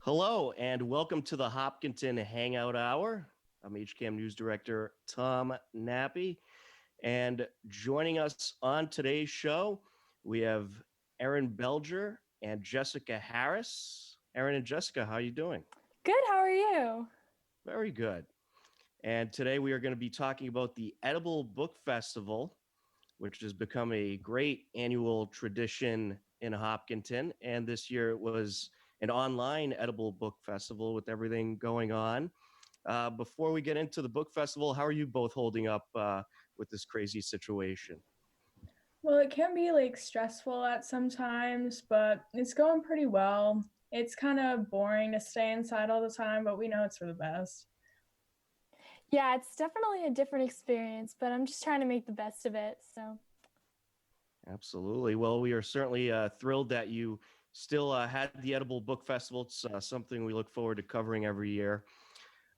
Hello, and welcome to the Hopkinton Hangout Hour. I'm HCAM News Director Tom Nappy, and joining us on today's show, we have Erin Belger and Jessica Harris. Erin and Jessica, how are you doing? Good, how are you? Very good. And today we are going to be talking about the Edible Book Festival, which has become a great annual tradition in Hopkinton. And this year it was an online edible book festival with everything going on. Before we get into the book festival, how are you both holding up with this crazy situation? Well, it can be stressful at some times, but it's going pretty well. It's kind of boring to stay inside all the time, but we know it's for the best. Yeah, it's definitely a different experience, but I'm just trying to make the best of it. So, Absolutely. Well, we are certainly thrilled that you still had the Edible Book Festival. It's something we look forward to covering every year.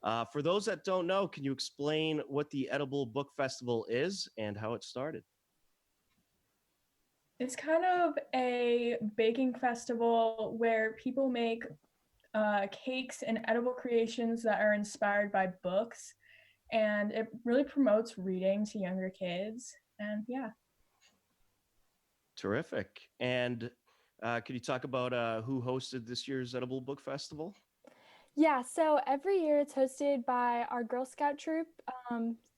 For those that don't know, can you explain what the Edible Book Festival is and how it started? It's kind of a baking festival where people make cakes and edible creations that are inspired by books, and it really promotes reading to younger kids. And yeah. Terrific. And can you talk about who hosted this year's Edible Book Festival? yeah, so every year it's hosted by our Girl Scout troop,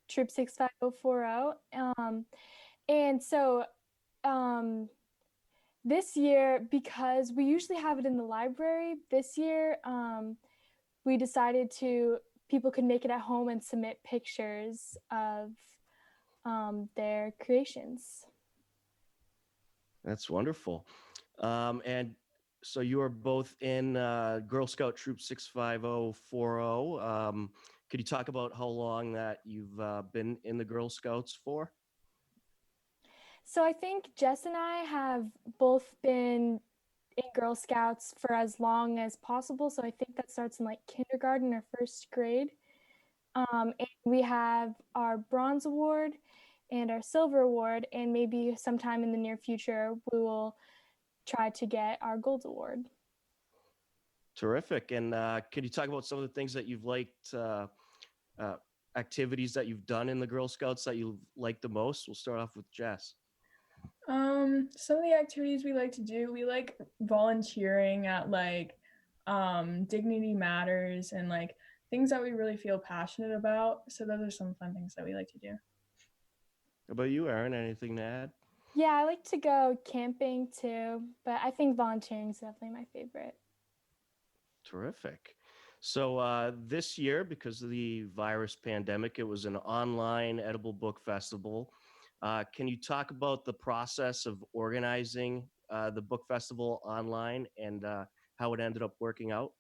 Troop 65040. And so um, this year, because we usually have it in the library, this year we decided people could make it at home and submit pictures of their creations. That's wonderful. And so you are both in Girl Scout Troop 65040. Could you talk about how long that you've been in the Girl Scouts for? So I think Jess and I have both been in Girl Scouts for as long as possible. So I think that starts in kindergarten or first grade. And we have our bronze award and our silver award, and maybe sometime in the near future we will try to get our gold award. Terrific. And could you talk about some of the things that you've liked, uh, activities that you've done in the Girl Scouts that you like the most? We'll start off with Jess. Some of the activities we like to do, we like volunteering at Dignity Matters and things that we really feel passionate about. So those are some fun things that we like to do. How about you, Erin? Anything to add? Yeah, I like to go camping too, but I think volunteering is definitely my favorite. Terrific. So this year, because of the virus pandemic, it was an online edible book festival. Can you talk about the process of organizing the book festival online and how it ended up working out?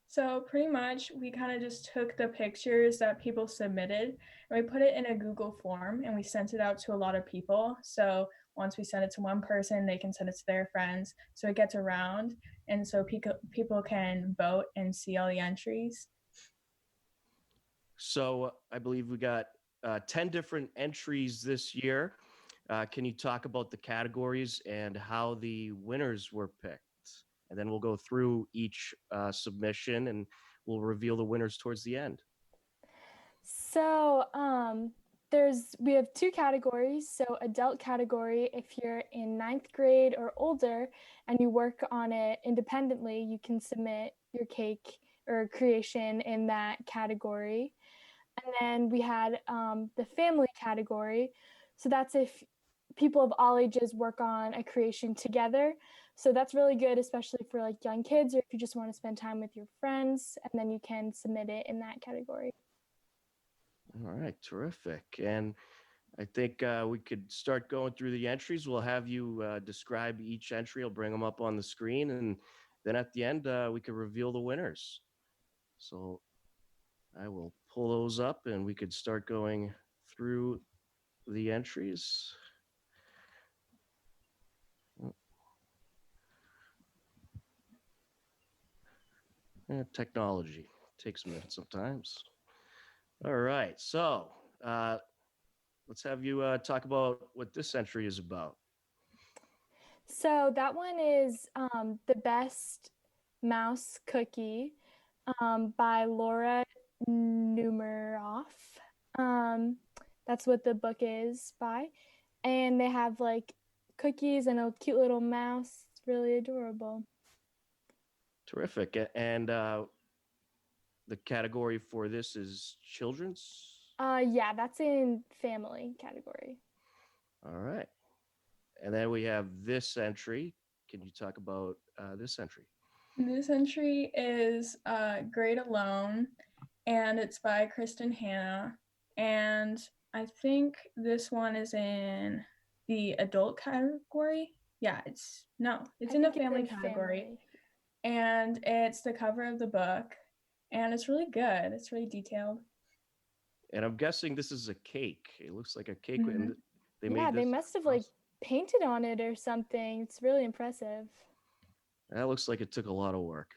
So pretty much we kind of just took the pictures that people submitted and we put it in a Google form and we sent it out to a lot of people. So once we send it to one person, they can send it to their friends. So it gets around and so people can vote and see all the entries. So I believe we got 10 different entries this year. Can you talk about the categories and how the winners were picked? And then we'll go through each submission and we'll reveal the winners towards the end. So we have two categories. So adult category, if you're in ninth grade or older and you work on it independently, you can submit your cake or creation in that category. And then we had the family category. So that's if people of all ages work on a creation together. So that's really good, especially for young kids, or if you just want to spend time with your friends, and then you can submit it in that category. All right, terrific. And I think we could start going through the entries. We'll have you describe each entry. I'll bring them up on the screen. And then at the end, we can reveal the winners. So I will pull those up and we could start going through the entries. Technology takes a minute sometimes. All right. So let's have you talk about what this entry is about. So that one is the best Mouse Cookie by Laura Numeroff. That's what the book is by. And they have like cookies and a cute little mouse. It's really adorable. Terrific. And the category for this is children's? Yeah, that's in family category. All right. And then we have this entry. Can you talk about this entry? This entry is Great Alone, and it's by Kristen Hanna. And I think this one is in the adult category. Yeah, it's in the family category. Family. And it's the cover of the book, and it's really good. It's really detailed. And I'm guessing this is a cake. It looks like a cake. Mhm. And they made Yeah, this. they must have like painted on it or something. It's really impressive. That looks like it took a lot of work.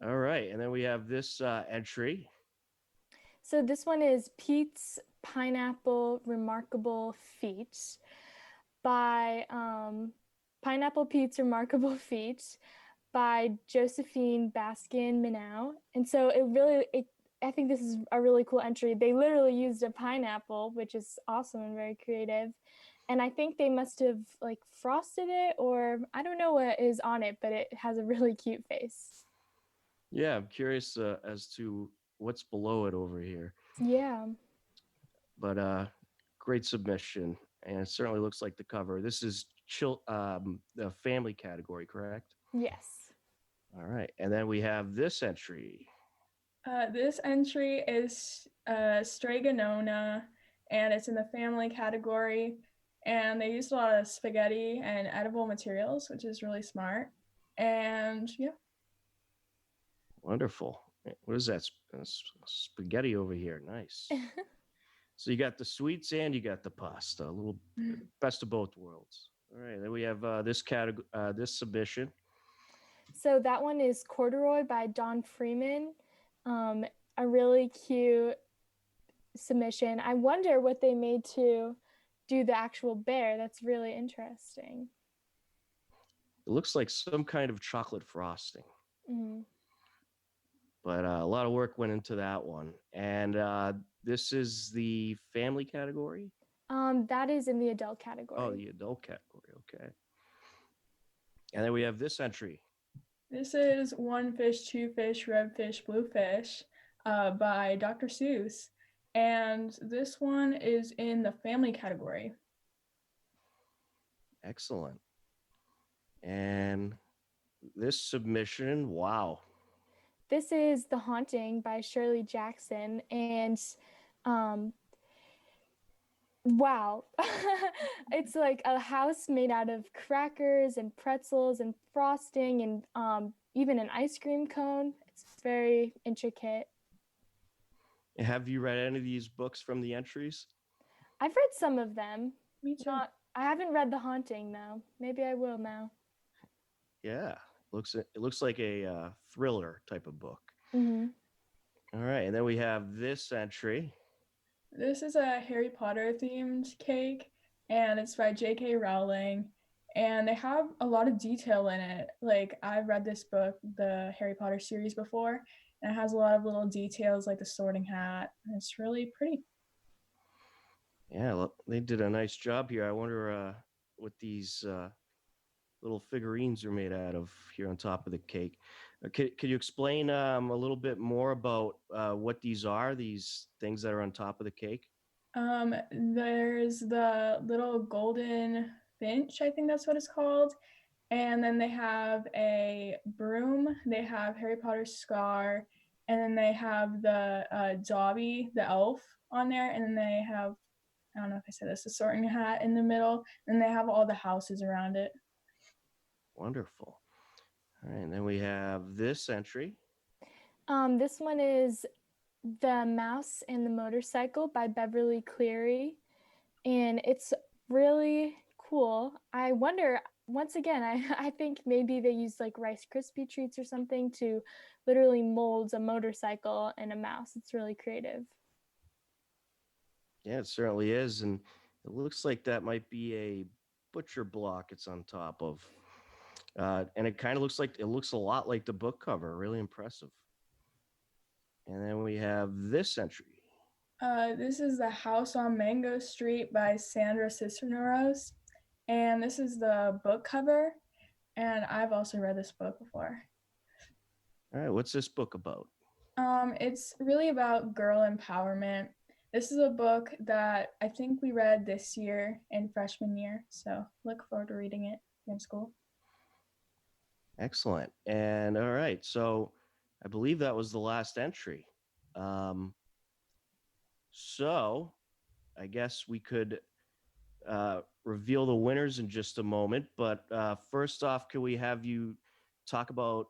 All right. And then we have this entry. So this one is Pete's Pineapple Remarkable Feat by Pineapple Pete's Remarkable Feat by Josephine Baskin Minow. And so I think this is a really cool entry. They literally used a pineapple, which is awesome and very creative. And I think they must have like frosted it, or I don't know what is on it, but it has a really cute face. Yeah, I'm curious as to what's below it over here. Yeah. But great submission. And it certainly looks like the cover. This is the family category, correct? Yes. All right. And then we have this entry. This entry is Stregonona, and it's in the family category. And they used a lot of spaghetti and edible materials, which is really smart. And yeah. Wonderful. What is that? Spaghetti over here. Nice. So you got the sweets and you got the pasta. A little best of both worlds. All right. Then we have this category, this submission. So that one is Corduroy by Dawn Freeman. A really cute submission. I wonder what they made to do the actual bear. That's really interesting. It looks like some kind of chocolate frosting. Mm-hmm. But a lot of work went into that one. And this is the family category? That is in the adult category. Oh, the adult category. Okay. And then we have this entry. This is One Fish, Two Fish, Red Fish, Blue Fish by Dr. Seuss. And this one is in the family category. Excellent. And this submission, wow. This is The Haunting by Shirley Jackson. And wow. It's like a house made out of crackers and pretzels and frosting and even an ice cream cone. It's very intricate. Have you read any of these books from the entries? I've read some of them. Me too. I haven't read The Haunting though. Maybe I will now. Yeah, it looks like a thriller type of book. Mm-hmm. All right, and then we have this entry. This is a Harry Potter themed cake, and it's by J.K. Rowling. And they have a lot of detail in it. Like, I've read this book, the Harry Potter series, before, and it has a lot of little details like the sorting hat. And it's really pretty. Yeah, they did a nice job here. I wonder what these little figurines are made out of here on top of the cake. Could you explain a little bit more about what these are, these things that are on top of the cake? There's the little golden finch, I think that's what it's called. And then they have a broom, they have Harry Potter's scar, and then they have the Dobby, the elf, on there, and then they have, I don't know if I said this, the sorting hat in the middle, and they have all the houses around it. Wonderful. All right, and then we have this entry. This one is The Mouse and the Motorcycle by Beverly Cleary, and it's really cool. I wonder, once again, I think maybe they used like Rice Krispie treats or something to literally mold a motorcycle and a mouse. It's really creative. Yeah, it certainly is, and it looks like that might be a butcher block it's on top of. And it looks a lot like the book cover. Really impressive. And then we have this entry. This is The House on Mango Street by Sandra Cisneros. And this is the book cover. And I've also read this book before. All right, what's this book about? It's really about girl empowerment. This is a book that I think we read this year in freshman year. So look forward to reading it in school. Excellent. And all right, so I believe that was the last entry. So I guess we could reveal the winners in just a moment. But first off, can we have you talk about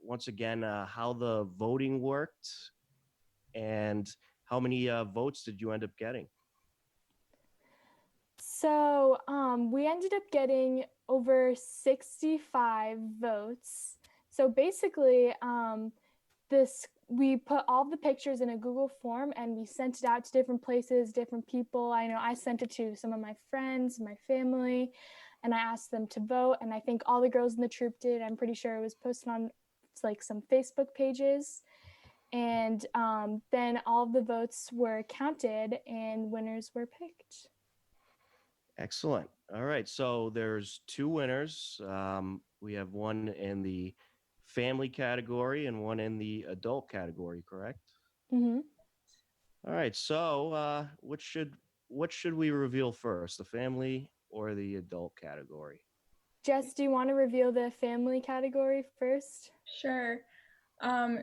once again how the voting worked and how many votes did you end up getting? So we ended up getting over 65 votes. So basically, we put all the pictures in a Google form and we sent it out to different places, different people. I know I sent it to some of my friends, my family, and I asked them to vote. And I think all the girls in the troop did. I'm pretty sure it was posted on like some Facebook pages. And then all of the votes were counted and winners were picked. Excellent. All right, so there's two winners. We have one in the family category and one in the adult category, correct? Mm-hmm. All right, so what should we reveal first, the family or the adult category? Jess, do you want to reveal the family category first? Sure.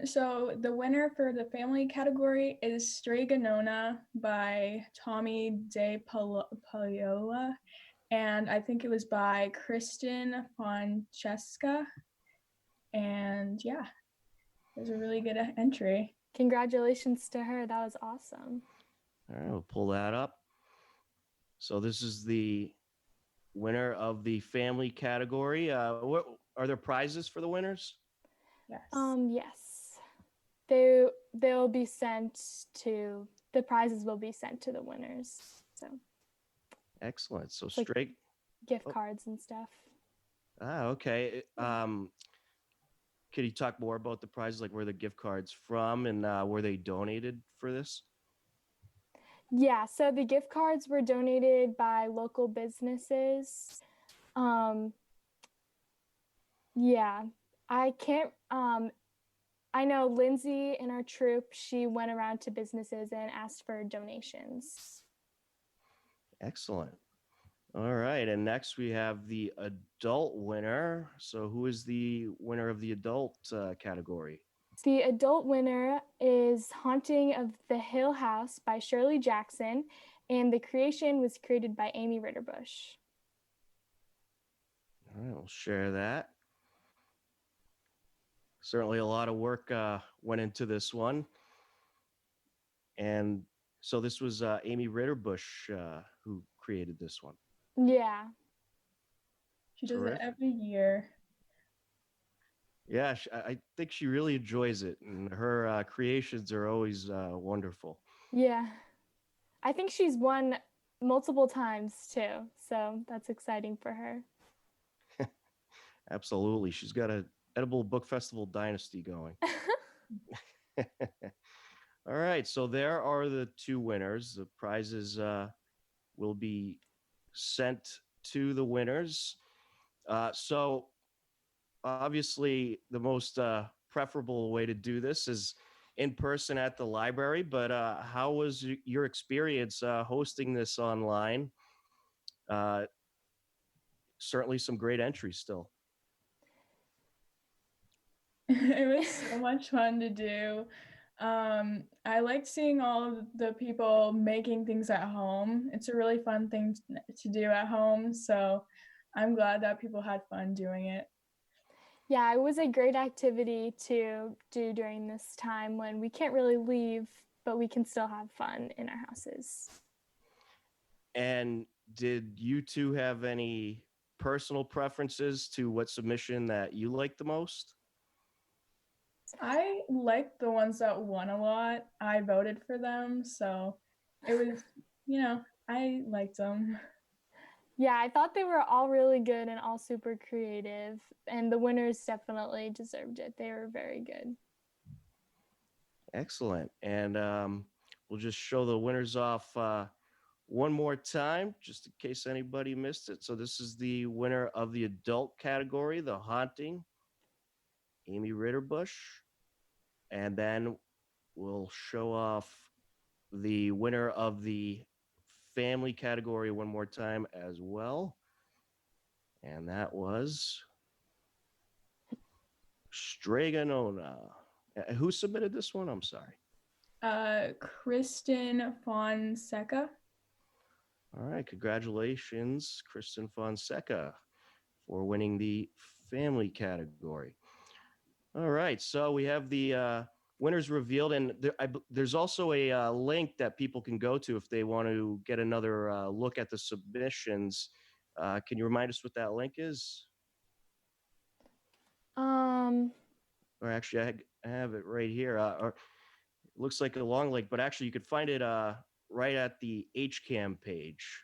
So the winner for the family category is Stregonona by Tommy De Paola, and I think it was by Kristen Francesca. And yeah, it was a really good entry. Congratulations to her. That was awesome. All right, we'll pull that up. So this is the winner of the family category. What are there prizes for the winners? Yes. Yes. They'll be sent to the prizes will be sent to the winners. So Excellent. So like straight gift cards and stuff. Okay. Could you talk more about the prizes, like where the gift cards from and were they donated for this? Yeah, so the gift cards were donated by local businesses. Yeah, I can't, I know Lindsay in our troop, she went around to businesses and asked for donations. Excellent. All right. And next we have the adult winner. So who is the winner of the adult category? The adult winner is Haunting of the Hill House by Shirley Jackson, and the creation was created by Amy Ritterbush. All right, we'll share that. Certainly a lot of work went into this one. And so this was Amy Ritterbush who created this one. Yeah. She does Terrific. it every year. Yeah, I think she really enjoys it, and her creations are always wonderful. Yeah. I think she's won multiple times too, so that's exciting for her. Absolutely. She's got an edible book festival dynasty going. All right, so there are the two winners. The prizes will be sent to the winners. So obviously the most preferable way to do this is in person at the library, but how was your experience hosting this online? Certainly some great entries still. It was so much fun to do. I liked seeing all of the people making things at home. It's a really fun thing to do at home, so I'm glad that people had fun doing it. Yeah, it was a great activity to do during this time when we can't really leave, but we can still have fun in our houses. And did you two have any personal preferences to what submission that you liked the most? I liked the ones that won a lot. I voted for them, so it was, I liked them. Yeah, I thought they were all really good and all super creative, and the winners definitely deserved it. They were very good. Excellent. And we'll just show the winners off one more time, just in case anybody missed it. So this is the winner of the adult category, The Haunting, Amy Ritterbush. And then we'll show off the winner of the family category one more time as well. And that was Straganona. Who submitted this one? I'm sorry. Kristen Fonseca. All right. Congratulations, Kristen Fonseca, for winning the family category. All right. So we have the winners revealed. And there's also a link that people can go to if they want to get another look at the submissions. Can you remind us what that link is? Or actually, I have it right here. Or it looks like a long link, but actually you could find it right at the HCAM page.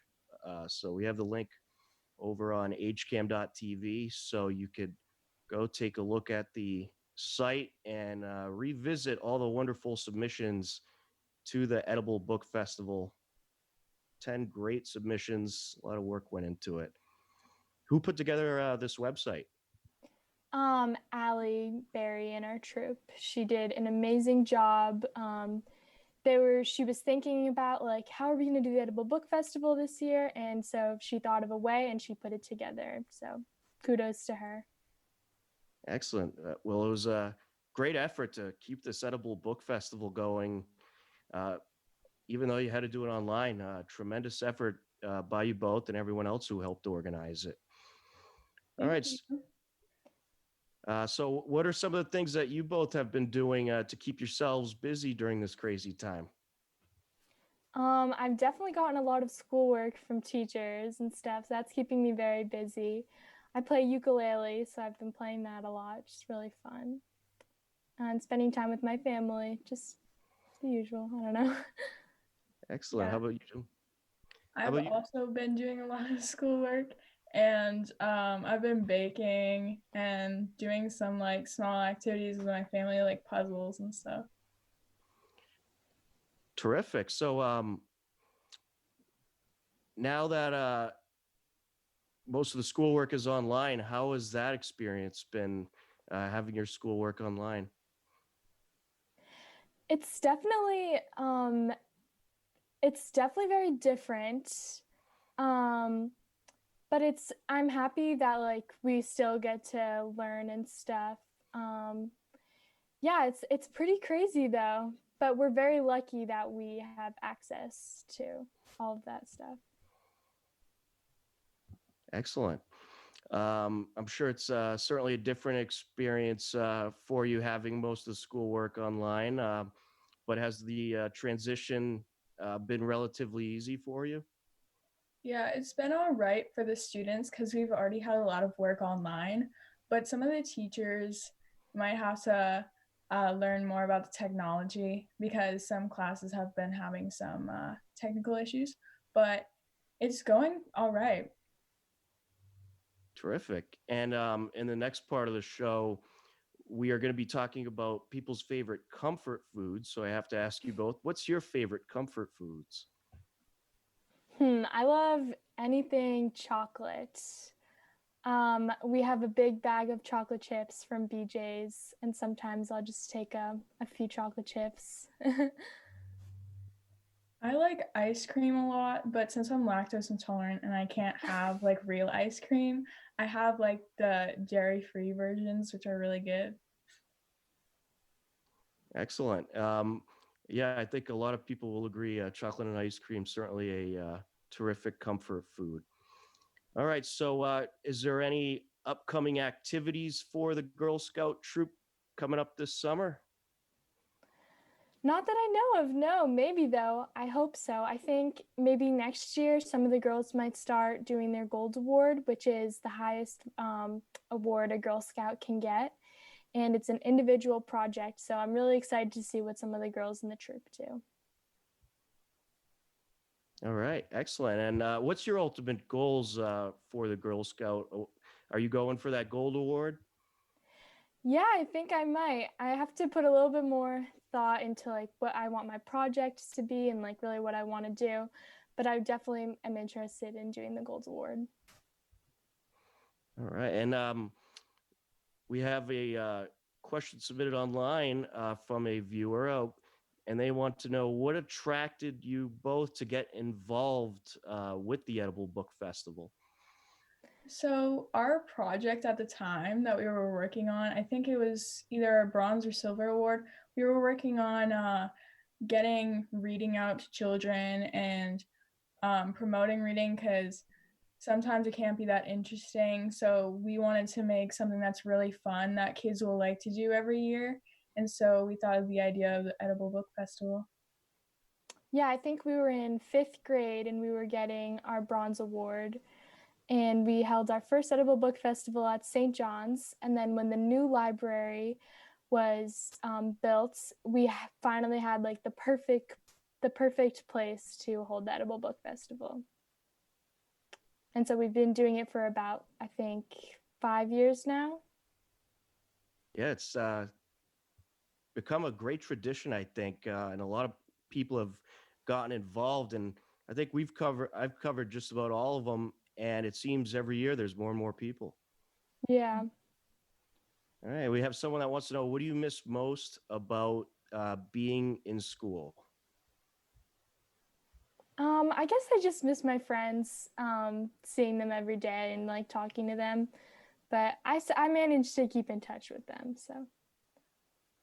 So we have the link over on hcam.tv, so you could go take a look at the site and revisit all the wonderful submissions to the Edible Book Festival. 10 great submissions. A lot of work went into it. Who put together this website? Allie Berry in our troop. She did an amazing job. She was thinking about like, how are we going to do the Edible Book Festival this year? And so she thought of a way and she put it together. So kudos to her. Excellent. Well, it was a great effort to keep this Edible Book Festival going. Even though you had to do it online, tremendous effort by you both and everyone else who helped organize it. All right. So what are some of the things that you both have been doing to keep yourselves busy during this crazy time? I've definitely gotten a lot of schoolwork from teachers and stuff, so that's keeping me very busy. I play ukulele, so I've been playing that a lot, which is really fun. And spending time with my family, just the usual, I don't know. Excellent. Yeah. How about you, Jim? I've also been doing a lot of schoolwork, and I've been baking and doing some like small activities with my family, like puzzles and stuff. Terrific. So now that most of the schoolwork is online, how has that experience been, having your schoolwork online? It's definitely very different. But I'm happy that like we still get to learn and stuff. Yeah, it's pretty crazy though, but we're very lucky that we have access to all of that stuff. Excellent. I'm sure it's certainly a different experience for you having most of the schoolwork online, but has the transition been relatively easy for you? Yeah, it's been all right for the students because we've already had a lot of work online, but some of the teachers might have to learn more about the technology because some classes have been having some technical issues, but it's going all right. Terrific. And in the next part of the show, we are going to be talking about people's favorite comfort foods. So I have to ask you both, what's your favorite comfort foods? I love anything chocolate. We have a big bag of chocolate chips from BJ's, and sometimes I'll just take a few chocolate chips. I like ice cream a lot, but since I'm lactose intolerant and I can't have like real ice cream, I have like the dairy-free versions, which are really good. Excellent. Yeah, I think a lot of people will agree. Chocolate and ice cream, certainly a terrific comfort food. All right. So is there any upcoming activities for the Girl Scout troop coming up this summer? Not that I know of, no. Maybe though. I hope so. I think maybe next year some of the girls might start doing their Gold Award, which is the highest award a Girl Scout can get. And it's an individual project, so I'm really excited to see what some of the girls in the troop do. All right, excellent. And what's your ultimate goals for the Girl Scout? Are you going for that gold award? Yeah, I think I might. I have to put a little bit more thought into like what I want my projects to be and like really what I want to do. But I definitely am interested in doing the Gold Award. All right, and we have a question submitted online from a viewer, and they want to know what attracted you both to get involved with the Edible Book Festival. So our project at the time that we were working on, I think it was either a bronze or silver award. We were working on getting reading out to children and promoting reading because sometimes it can't be that interesting. So we wanted to make something that's really fun that kids will like to do every year. And so we thought of the idea of the Edible Book Festival. Yeah, I think we were in 5th grade and we were getting our bronze award. And we held our first Edible Book Festival at St. John's. And then when the new library was built, we finally had like the perfect place to hold the Edible Book Festival. And so we've been doing it for about, I think, 5 years now. Yeah, it's become a great tradition, I think, and a lot of people have gotten involved. And I think I've covered just about all of them, and it seems every year there's more and more people. Yeah. All right, we have someone that wants to know, what do you miss most about being in school? I guess I just miss my friends, seeing them every day and like talking to them. But I managed to keep in touch with them. So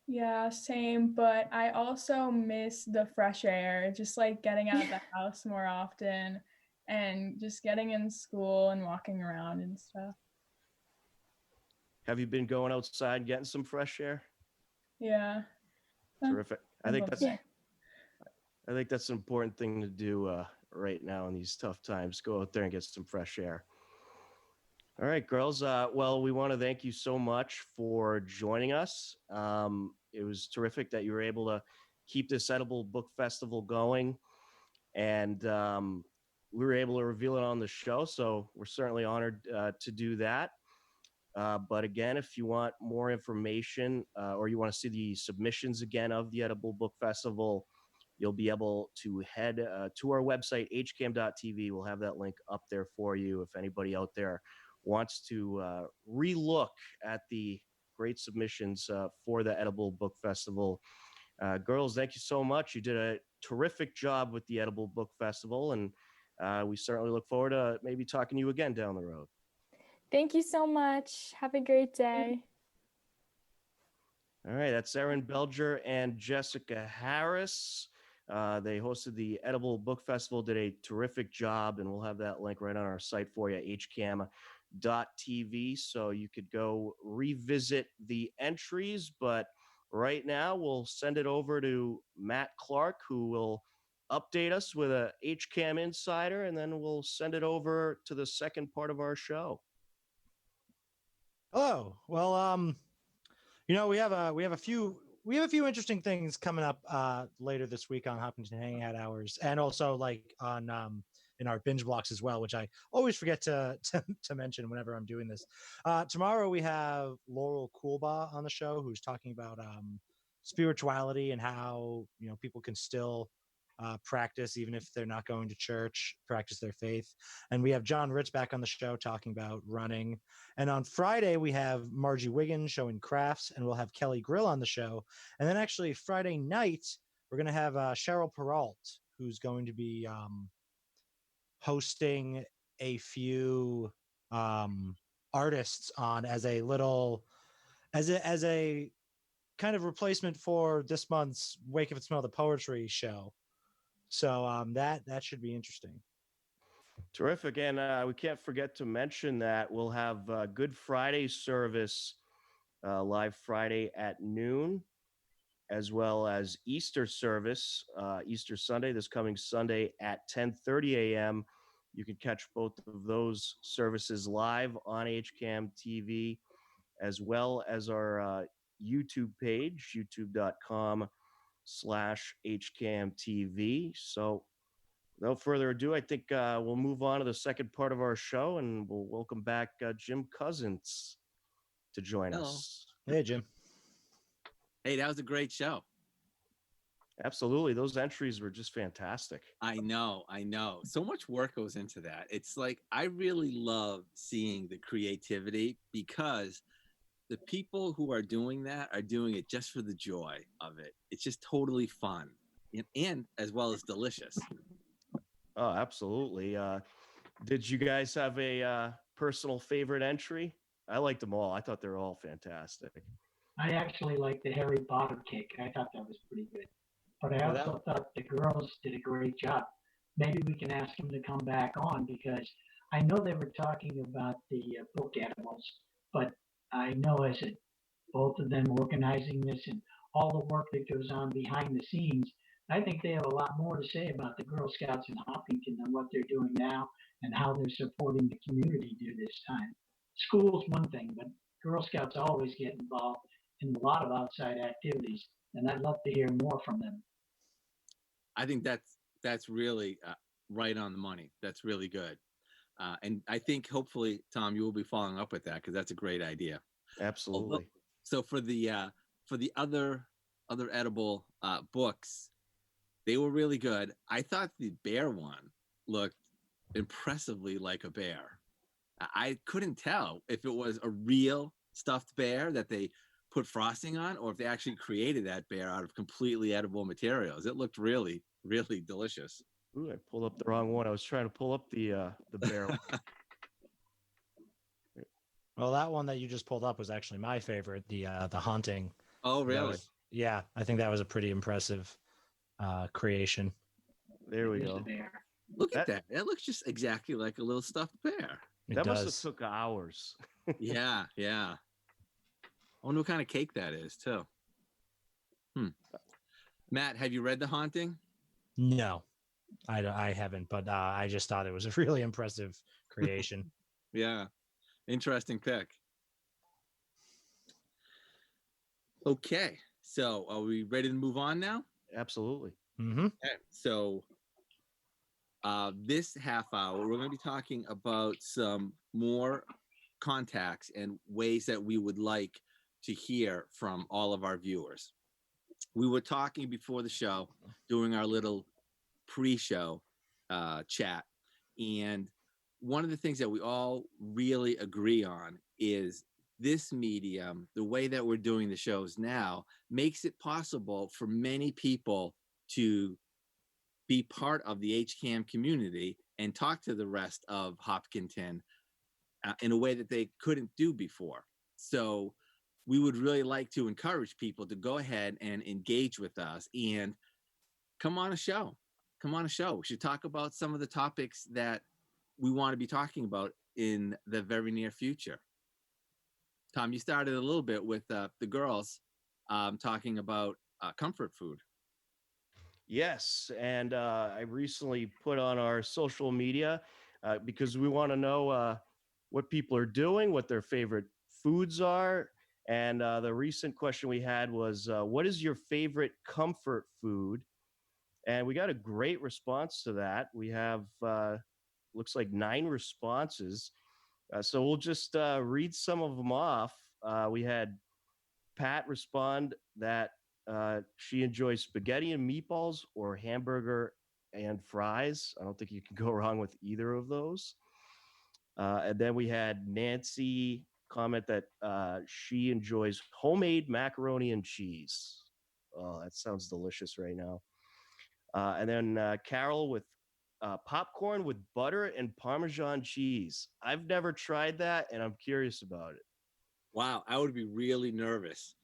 Yeah, same, but I also miss the fresh air, just like getting out of the house more often and just getting in school and walking around and stuff. Have you been going outside and getting some fresh air? Yeah. Terrific. I I'd think love that's yeah. that. I think that's an important thing to do right now in these tough times. Go out there and get some fresh air. All right, girls. Well, we want to thank you so much for joining us. It was terrific that you were able to keep this Edible Book Festival going, and we were able to reveal it on the show. So we're certainly honored to do that. But again, if you want more information or you want to see the submissions again of the Edible Book Festival, you'll be able to head to our website, hcam.tv. We'll have that link up there for you if anybody out there wants to relook at the great submissions for the Edible Book Festival. Girls, thank you so much. You did a terrific job with the Edible Book Festival, and we certainly look forward to maybe talking to you again down the road. Thank you so much. Have a great day. All right, that's Erin Belger and Jessica Harris. They hosted the Edible Book Festival, did a terrific job, and we'll have that link right on our site for you, hcam.tv, so you could go revisit the entries. But right now, we'll send it over to Matt Clark, who will update us with a HCAM insider, and then we'll send it over to the second part of our show. Hello. Well, we have a few interesting things coming up later this week on Hopkinton Hangout hours, and also like on in our binge blocks as well, which I always forget to mention whenever I'm doing this. Tomorrow we have Laurel Coolbaugh on the show, who's talking about spirituality and how people can still practice even if they're not going to church, practice their faith. And we have John Ritz back on the show talking about running. And on Friday, we have Margie Wiggins showing crafts, and we'll have Kelly Grill on the show. And then actually Friday night, we're going to have Cheryl Peralt, who's going to be hosting a few artists on as a kind of replacement for this month's Wake If It Smell the Poetry show. So that should be interesting. Terrific. And we can't forget to mention that we'll have Good Friday service live Friday at noon, as well as Easter service, Easter Sunday, this coming Sunday at 10:30 a.m. You can catch both of those services live on HCAM TV, as well as our YouTube page, youtube.com/HCAM TV. So without further ado, I think we'll move on to the second part of our show, and we'll welcome back Jim Cousins to join Hello. us. Hey, Jim. Hey, that was a great show. Absolutely. Those entries were just fantastic. I know. So much work goes into that. It's like I really love seeing the creativity because the people who are doing that are doing it just for the joy of it. It's just totally fun and as well as delicious. Oh, absolutely. Did you guys have a personal favorite entry? I liked them all. I thought they were all fantastic. I actually like the Harry Potter cake. I thought that was pretty good. But I Well, also thought the girls did a great job. Maybe we can ask them to come back on because I know they were talking about the book animals, but I know as a, both of them organizing this and all the work that goes on behind the scenes, I think they have a lot more to say about the Girl Scouts in Hopkinton than what they're doing now and how they're supporting the community during this time. School's one thing, but Girl Scouts always get involved in a lot of outside activities, and I'd love to hear more from them. I think that's really right on the money. That's really good. And I think hopefully, Tom, you will be following up with that because that's a great idea. Absolutely. So for the other edible books, they were really good. I thought the bear one looked impressively like a bear. I couldn't tell if it was a real stuffed bear that they put frosting on or if they actually created that bear out of completely edible materials. It looked really, really delicious. Ooh, I pulled up the wrong one. I was trying to pull up the bear one. Well, that one that you just pulled up was actually my favorite, the haunting. Oh, That really? yeah, I think that was a pretty impressive creation. There we There's go. the bear. Look at that. That looks just exactly like a little stuffed bear. It That does. must have took hours. Yeah. I wonder what kind of cake that is, too. Matt, have you read The Haunting? No, I haven't, but I just thought it was a really impressive creation. Yeah. Interesting pick. Okay. So are we ready to move on now? Absolutely. Mm-hmm. Okay. So this half hour, we're going to be talking about some more contacts and ways that we would like to hear from all of our viewers. We were talking before the show, doing our little pre-show chat, and one of the things that we all really agree on is this medium, the way that we're doing the shows now, makes it possible for many people to be part of the HCAM community and talk to the rest of Hopkinton in a way that they couldn't do before. So we would really like to encourage people to go ahead and engage with us and come on a show. Come on a show. We should talk about some of the topics that we want to be talking about in the very near future. Tom, you started a little bit with the girls talking about comfort food. Yes, and I recently put on our social media because we want to know what people are doing, what their favorite foods are, and the recent question we had was, "What is your favorite comfort food?" And we got a great response to that. We have looks like 9 responses, so we'll just read some of them off. We had Pat respond that she enjoys spaghetti and meatballs or hamburger and fries. I don't think you can go wrong with either of those. And then we had Nancy comment that she enjoys homemade macaroni and cheese. Oh, that sounds delicious right now. And then Carol with popcorn with butter and Parmesan cheese. I've never tried that, and I'm curious about it. Wow, I would be really nervous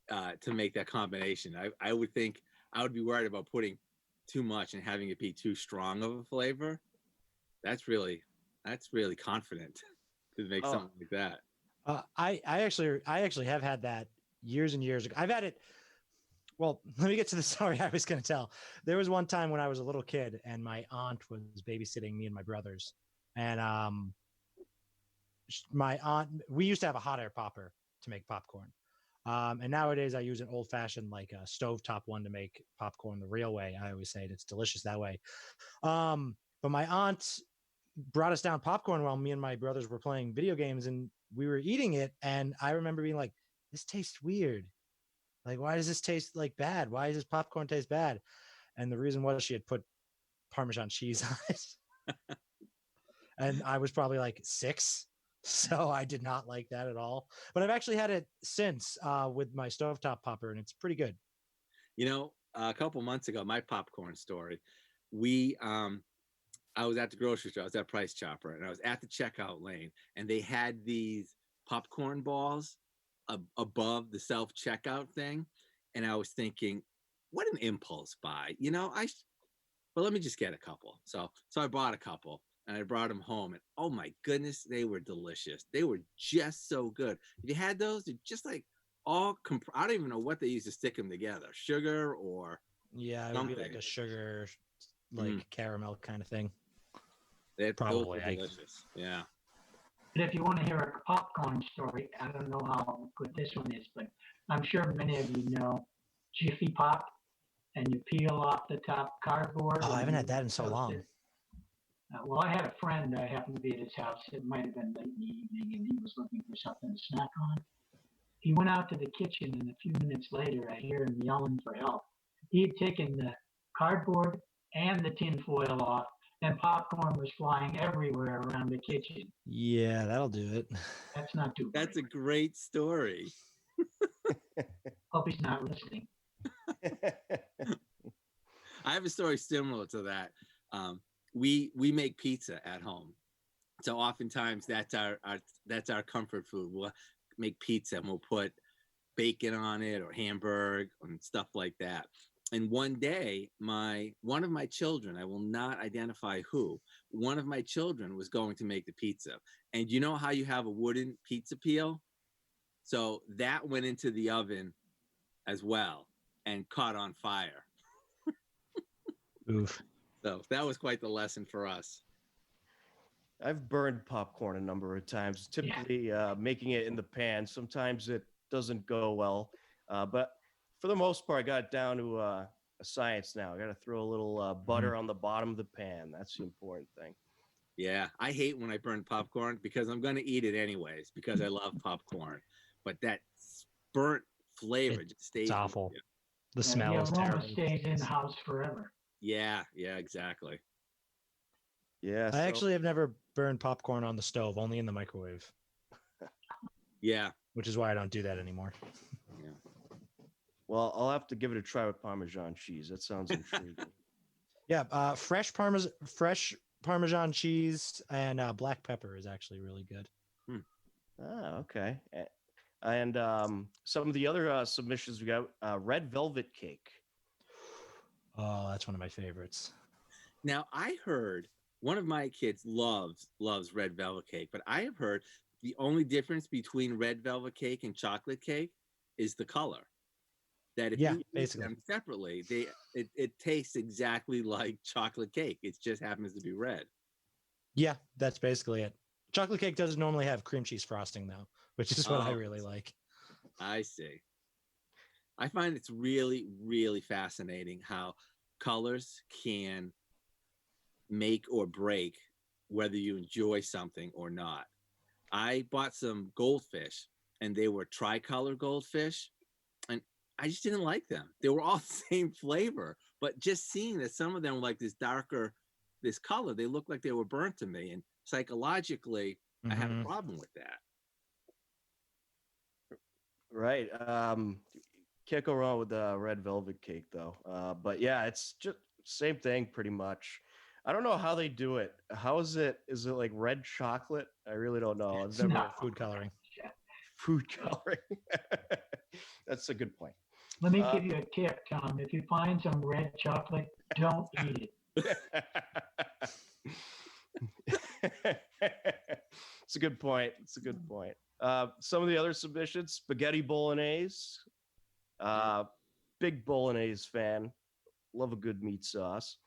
to make that combination. I would think I would be worried about putting too much and having it be too strong of a flavor. That's really confident to make something like that. I actually have had that years and years ago. I've had it. Well, let me get to the story I was going to tell. There was one time when I was a little kid and my aunt was babysitting me and my brothers, and my aunt, we used to have a hot air popper to make popcorn. And nowadays I use an old fashioned like a stovetop one to make popcorn the real way. I always say it's delicious that way. But my aunt brought us down popcorn while me and my brothers were playing video games, and we were eating it. And I remember being like, this tastes weird. Like, why does this taste like bad? Why does this popcorn taste bad? And the reason was she had put Parmesan cheese on it. And I was probably like 6. So I did not like that at all. But I've actually had it since with my stovetop popper, and it's pretty good. You know, a couple months ago, my popcorn story, I was at the grocery store, I was at Price Chopper, and I was at the checkout lane, and they had these popcorn balls above the self-checkout thing. And I was thinking, what an impulse buy. You know, but let me just get a couple. So I bought a couple. And I brought them home, and oh my goodness, they were delicious. They were just so good. If you had those, they're just like I don't even know what they used to stick them together, sugar or Yeah, it would be like a sugar, like caramel kind of thing. They're Probably delicious. Yeah. But if you want to hear a popcorn story, I don't know how good this one is, but I'm sure many of you know Jiffy Pop, and you peel off the top cardboard. Oh, I haven't had that in so long. Well, I had a friend. I happened to be at his house. It might have been late in the evening, and he was looking for something to snack on. He went out to the kitchen, and a few minutes later, I hear him yelling for help. He had taken the cardboard and the tin foil off, and popcorn was flying everywhere around the kitchen. Yeah, that'll do it. That's not too That's a great story. Hope he's not listening. I have a story similar to that. We make pizza at home, so oftentimes that's our comfort food. We'll make pizza and we'll put bacon on it or hamburger and stuff like that. And one day, one of my children, I will not identify who, one of my children was going to make the pizza. And you know how you have a wooden pizza peel? So that went into the oven as well and caught on fire. Oof. So that was quite the lesson for us. I've burned popcorn a number of times, typically making it in the pan. Sometimes it doesn't go well, but for the most part, I got it down to a science now. I got to throw a little butter on the bottom of the pan. That's the important thing. Yeah, I hate when I burn popcorn because I'm going to eat it anyways because I love popcorn. But that burnt flavor just stays. It's awful. The smell is the aroma terrible. stays in the house forever. Yeah, exactly. Yeah, I actually have never burned popcorn on the stove, only in the microwave. Yeah. Which is why I don't do that anymore. Yeah. Well, I'll have to give it a try with Parmesan cheese. That sounds intriguing. Yeah, fresh Parmesan cheese and black pepper is actually really good. Ah, okay. And some of the other submissions we got, red velvet cake. Oh, that's one of my favorites. Now, I heard one of my kids loves red velvet cake, but I have heard the only difference between red velvet cake and chocolate cake is the color. That if you eat them separately, it tastes exactly like chocolate cake. It just happens to be red. Yeah, that's basically it. Chocolate cake doesn't normally have cream cheese frosting, though, which is what I really like. I see. I find it's really, really fascinating how colors can make or break whether you enjoy something or not. I bought some goldfish, and they were tricolor goldfish, and I just didn't like them. They were all the same flavor, but just seeing that some of them were like this darker, this color, they looked like they were burnt to me, and psychologically, I had a problem with that. Right. Can't go wrong with the red velvet cake, though. But yeah, it's just same thing pretty much. I don't know how they do it. How is it? Is it like red chocolate? I really don't know. I've never food coloring. Food coloring. That's a good point. Let me give you a tip, Tom. If you find some red chocolate, don't eat it. It's a good point. Some of the other submissions: spaghetti bolognese. Big bolognese fan. Love a good meat sauce.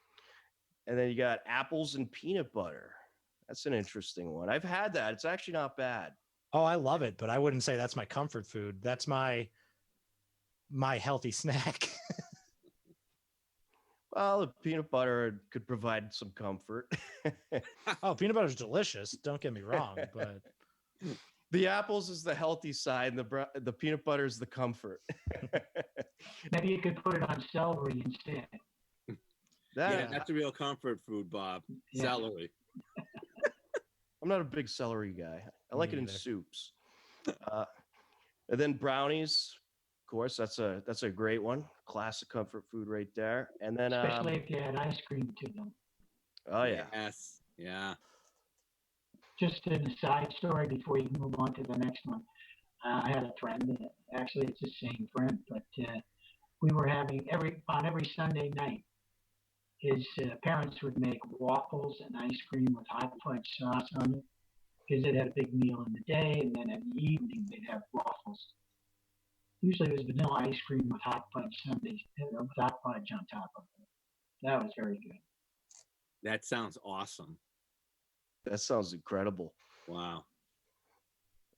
And then you got apples and peanut butter. That's an interesting one. I've had that. It's actually not bad. Oh, I love it, but I wouldn't say that's my comfort food. That's my my healthy snack. Well, the peanut butter could provide some comfort. Oh, peanut butter is delicious. Don't get me wrong, but The apples is the healthy side, and the peanut butter is the comfort. Maybe you could put it on celery instead. Yeah, that's a real comfort food, Bob. Yeah. Celery. I'm not a big celery guy. I like it in neither. soups. And then brownies, of course, that's a great one. Classic comfort food right there. And then Especially if you add ice cream to them. oh yeah. Yes. Yeah. Just an aside story before you move on to the next one. I had a friend, actually it's the same friend, but we were having every Sunday night, his parents would make waffles and ice cream with hot fudge sauce on it because they'd had a big meal in the day, and then in the evening they'd have waffles. Usually it was vanilla ice cream with hot fudge sundaes, with hot fudge on top of it. That was very good. That sounds awesome. That sounds incredible. Wow.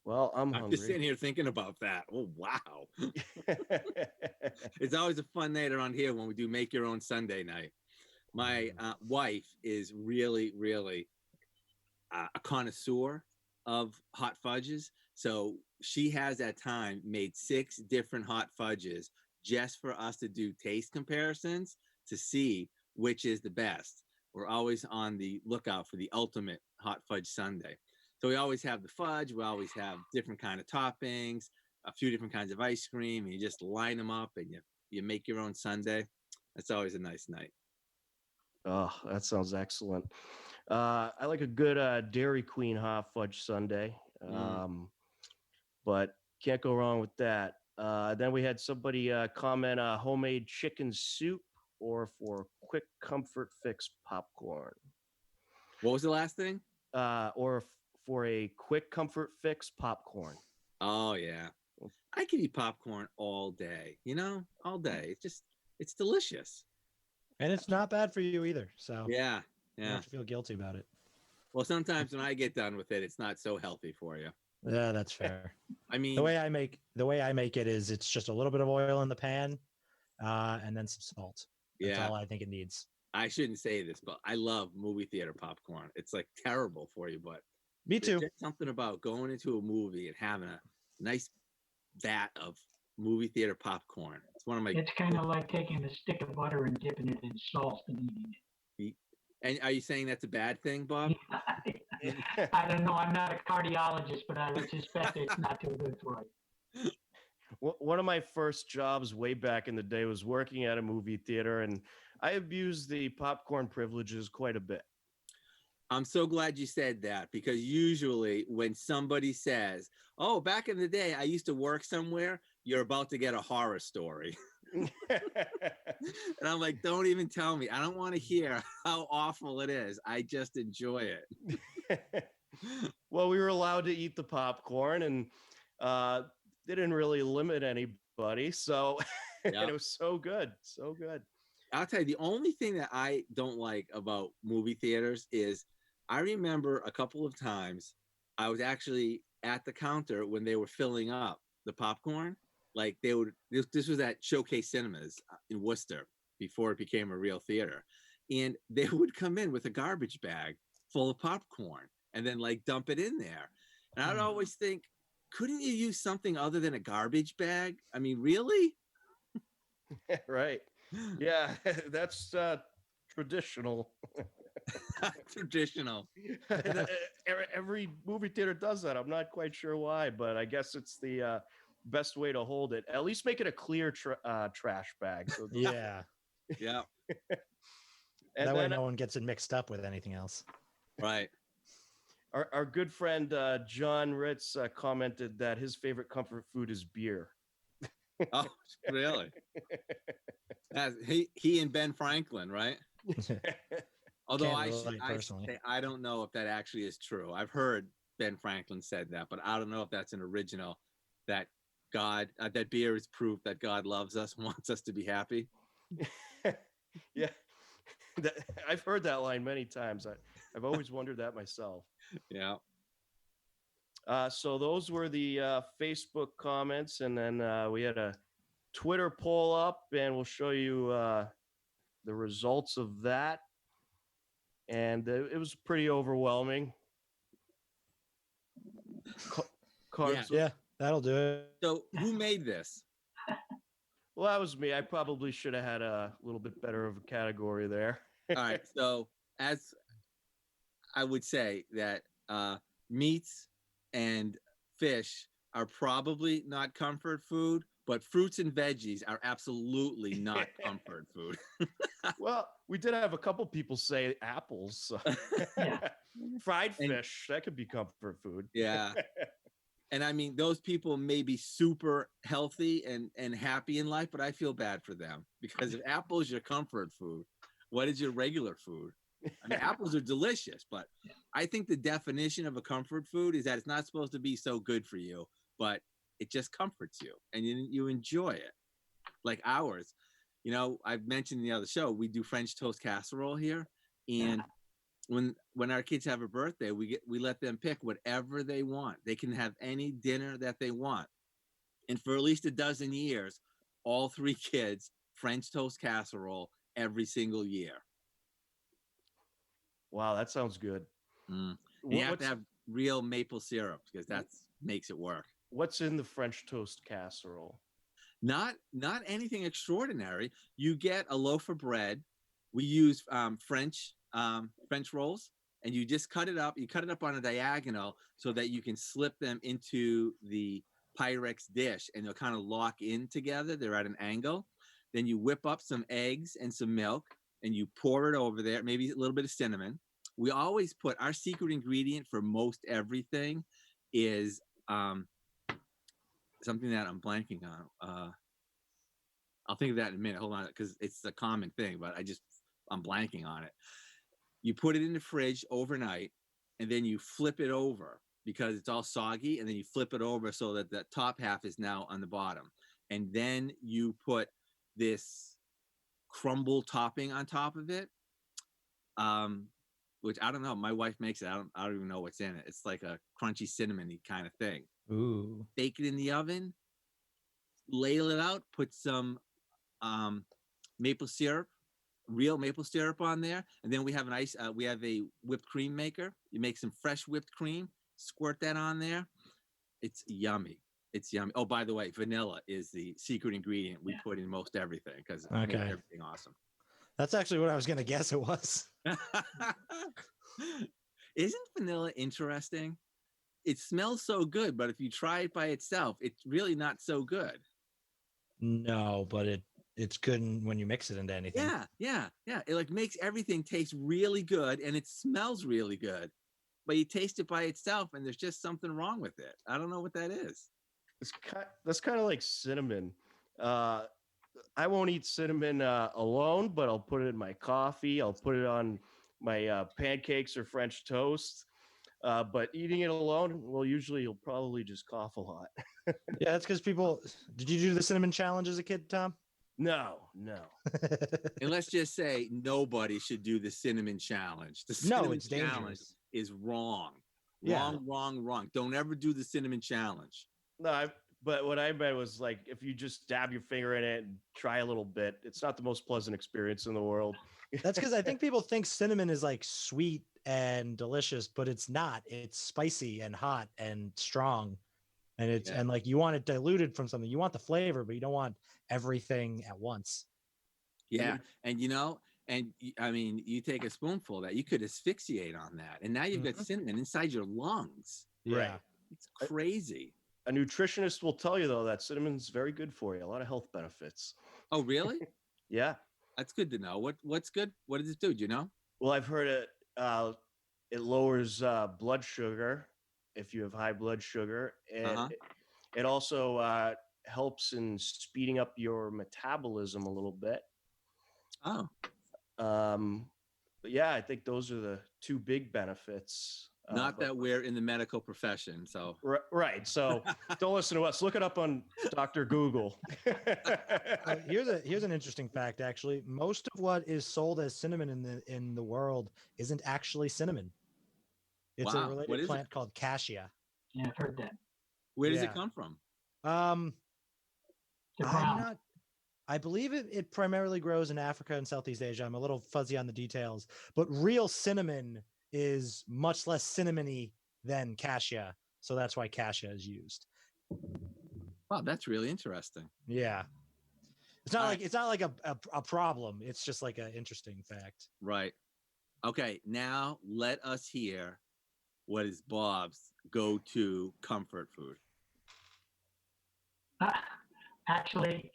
Well, I'm I'm hungry. just sitting here thinking about that. Oh, wow. It's always a fun night around here when we do make your own Sunday night. My wife is really, really a connoisseur of hot fudges. So she has at time made 6 different hot fudges just for us to do taste comparisons to see which is the best. We're always on the lookout for the ultimate hot fudge sundae. So we always have the fudge. We always have different kind of toppings, a few different kinds of ice cream. And you just line them up and you make your own sundae. That's always a nice night. Oh, that sounds excellent. I like a good Dairy Queen hot fudge sundae, but can't go wrong with that. Then we had somebody comment homemade chicken soup or for quick comfort fix popcorn. What was the last thing? Or for a quick comfort fix popcorn. Oh, yeah. I could eat popcorn all day, all day. It's delicious. and it's not bad for you either. So Yeah. you don't Yeah. have to feel guilty about it. Well, sometimes when I get done with it, it's not so healthy for you. Yeah, that's fair. I mean, The way I make it is it's just a little bit of oil in the pan, and then some salt. That's yeah, all I think it needs. I shouldn't say this, but I love movie theater popcorn. It's like terrible for you, but Me there's too. just something about going into a movie and having a nice vat of movie theater popcorn. It's one of my. It's kind of like taking a stick of butter and dipping it in salt and eating And are you saying that's a bad thing, Bob? it. I don't know. I'm not a cardiologist, but I would suspect it's not too good for you. One of my first jobs way back in the day was working at a movie theater, and I abused the popcorn privileges quite a bit. I'm so glad you said that, because usually when somebody says, "Oh, back in the day, I used to work somewhere," you're about to get a horror story. And I'm like, don't even tell me. I don't want to hear how awful it is. I just enjoy it. Well, we were allowed to eat the popcorn, and they didn't really limit anybody. So and Yeah. it was so good. So good. I'll tell you, the only thing that I don't like about movie theaters is I remember a couple of times I was actually at the counter when they were filling up the popcorn. Like this was at Showcase Cinemas in Worcester before it became a real theater. And they would come in with a garbage bag full of popcorn and then like dump it in there. And I'd always think, couldn't you use something other than a garbage bag? I mean, really? Right. Yeah, that's traditional. Traditional. Every movie theater does that. I'm not quite sure why, but I guess it's the best way to hold it. At least make it a clear trash bag. So Yeah. and that way then no one gets it mixed up with anything else. Right. Our good friend John Ritz commented that his favorite comfort food is beer. Oh, really? He and Ben Franklin, right? Although Can't relate personally. I don't know if that actually is true. I've heard Ben Franklin said that, but I don't know if that's an original. That God, that beer is proof that God loves us, wants us to be happy. Yeah, I've heard that line many times. I've always wondered that myself. Yeah. So those were the Facebook comments, and then we had a Twitter poll up, and we'll show you the results of that. And it was pretty overwhelming. Cards. Yeah, that'll do it. So who made this? Well, that was me. I probably should have had a little bit better of a category there. All right. So as I would say that meats and fish are probably not comfort food, but fruits and veggies are absolutely not comfort food. Well, we did have a couple people say apples. So. Yeah. Fried fish, that could be comfort food. Yeah. And I mean, those people may be super healthy and happy in life, but I feel bad for them because if apples your comfort food, what is your regular food? I mean, apples are delicious, but I think the definition of a comfort food is that it's not supposed to be so good for you, but it just comforts you and you enjoy it. Like ours, you know, I've mentioned in the other show, we do French toast casserole here. And when our kids have a birthday, we let them pick whatever they want. They can have any dinner that they want. And for at least a dozen years, all three kids French toast casserole every single year. Wow, that sounds good. And you have to have real maple syrup because that makes it work. What's in the French toast casserole? Not anything extraordinary. You get a loaf of bread. We use French rolls, and you just cut it up. You cut it up on a diagonal so that you can slip them into the Pyrex dish, and they'll kind of lock in together. They're at an angle. Then you whip up some eggs and some milk, and you pour it over there, maybe a little bit of cinnamon. We always put our secret ingredient for most everything is something that I'm blanking on. I'll think of that in a minute. Hold on, because it's a common thing, but I'm blanking on it. You put it in the fridge overnight, and then you flip it over because it's all soggy, and then you flip it over so that the top half is now on the bottom. And then you put this crumble topping on top of it, which I don't know. My wife makes it. I don't even know what's in it. It's like a crunchy cinnamony kind of thing. Ooh. Bake it in the oven, ladle it out, put some maple syrup, real maple syrup on there, and then we have we have a whipped cream maker. You make some fresh whipped cream, squirt that on there. It's yummy. It's yummy. Oh, by the way, vanilla is the secret ingredient we put in most everything because it makes everything awesome. That's actually what I was gonna guess it was. Isn't vanilla interesting? It smells so good, but if you try it by itself, it's really not so good. No, but it's good when you mix it into anything. Yeah. It like makes everything taste really good and it smells really good. But you taste it by itself and there's just something wrong with it. I don't know what that is. That's kind of like cinnamon. I won't eat cinnamon alone, but I'll put it in my coffee. I'll put it on my pancakes or French toast. But eating it alone, well, usually you'll probably just cough a lot. Yeah, that's because people. Did you do the cinnamon challenge as a kid, Tom? No. And let's just say nobody should do the cinnamon challenge. The cinnamon it's challenge dangerous. is wrong. Yeah. Wrong. Don't ever do the cinnamon challenge. No, but what I meant was like if you just dab your finger in it and try a little bit, it's not the most pleasant experience in the world. That's because I think people think cinnamon is like sweet and delicious, but it's not. It's spicy and hot and strong. And and like you want it diluted from something. You want the flavor, but you don't want everything at once. Yeah. And I mean, you take a spoonful of that, you could asphyxiate on that. And now you've got cinnamon inside your lungs. Yeah. Right. It's crazy. A nutritionist will tell you though that cinnamon's very good for you. A lot of health benefits. Oh, really? Yeah. That's good to know. What's good? What does it do? Do you know? Well, I've heard it lowers blood sugar if you have high blood sugar, and it also helps in speeding up your metabolism a little bit. Oh. But yeah, I think those are the two big benefits. Not that we're in the medical profession, so right. So don't listen to us. Look it up on Dr. Google. Here's an interesting fact. Actually, most of what is sold as cinnamon in the world isn't actually cinnamon. It's a related plant called cassia. Yeah, I've heard that. Where does it come from? The I'm brown. not. I believe it primarily grows in Africa and Southeast Asia. I'm a little fuzzy on the details, but real cinnamon is much less cinnamony than cassia, so that's why cassia is used. Wow, that's really interesting. Yeah, it's not All like right. it's not like a problem. It's just like an interesting fact. Right. Okay, now let us hear what is Bob's go-to comfort food. Actually,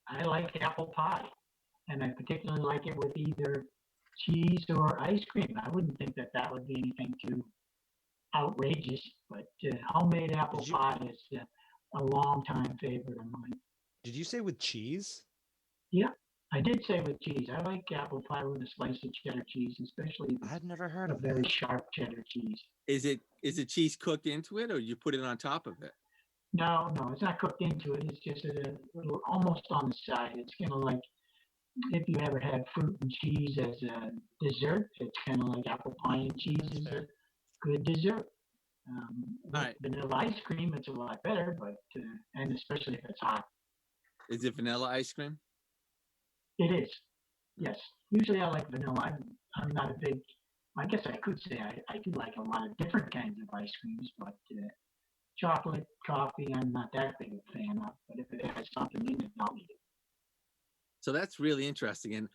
I like apple pie, and I particularly like it with either cheese or ice cream. I wouldn't think that that would be anything too outrageous, but homemade apple Did you pie is a long time favorite of mine. did you say with cheese? Yeah, I did say with cheese. I like apple pie with a slice of cheddar cheese, especially if I'd it's never heard a of very that. sharp cheddar cheese. Is it cheese cooked into it, or you put it on top of it? No, no, it's not cooked into it. It's just a little, almost on the side. It's kind of like if you ever had fruit and cheese as a dessert, it's kind of like apple pie and cheese That's is fair. a good dessert. All With right. vanilla ice cream, it's a lot better, but and especially if it's hot, Is it vanilla ice cream? it is. Yes, usually I like vanilla. I'm not a big. I guess I could say I do like a lot of different kinds of ice creams, but chocolate, coffee, I'm not that big a fan of. But if it has something in it, I'll eat it. So that's really interesting. And